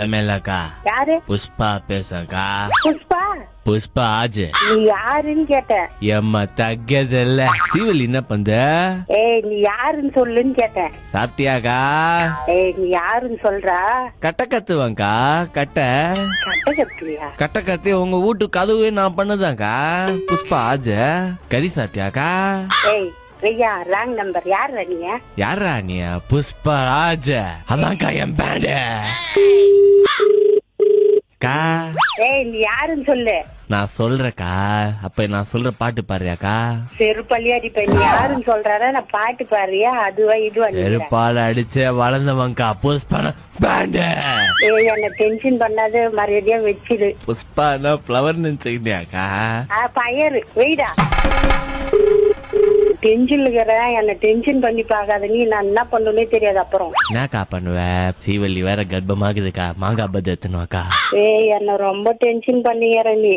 எம்எல்ஏக்கா யாரு? புஷ்பா பேசக்கா. புஷ்பா? புஷ்பா ஆஜ். நீ யாருன்னு கேட்டேன். எம்மா தగ్గதில்ல. சீவல் என்ன பண்ற? ஏய் நீ யாருன்னு சொல்லுன்னு கேட்டேன். சாப்பிட்டியாக்கா? ஏய் நீ யாருன்னு சொல்றா? கட்ட கத்துவாங்கக்கா. கட்ட கத்துவியா? கட்ட கத்தி உங்க வீட்டு கதவு நான் பண்ணுதாக்கா. புஷ்பா ஆஜ். கறி சாப்பிட்டியாக்கா? ஏய் ஐயா ராங் நம்பர். யாரா நீ? யாரா நீ? புஷ்பா ஆஜ். அதான்க்கா என் பேண்டு. ஏய் நீ யாருன்னு சொல்லு. நான் சொல்றேக்கா. அப்ப நான் சொல்ற பாட்டு பாடுறியாக்கா? செருப்பள்ளி அடிப்ப. நீ யாருன்னு சொல்றாரா? நான் பாட்டு பாடுறியா? அதுவா இதுவா? செருப்பால அடிச்ச வளர்ந்தவங்கக்கா. புஷ்பா பேண்டு. ஏய் என்ன டென்ஷன் பண்ணாத, மரியாதையா வச்சிடு. புஷ்பானா ஃப்ளவர் நினைச்சுக்கிட்டியாக்கா? பயரு வெயிடா. டென்ஷன் இருக்கிறேன். என்ன டென்ஷன் பண்ணி பாக்காத. நீ நான் என்ன பண்ணுனே தெரியாது. அப்புறம் என்னக்கா பண்ணுவ? சீவல்லி வேற கர்ப்பமாகுதுக்கா. மாங்காய் பத்து எத்தணுவாக்கா. ஏய் என்ன ரொம்ப டென்ஷன் பண்ணிக்கிற நீ.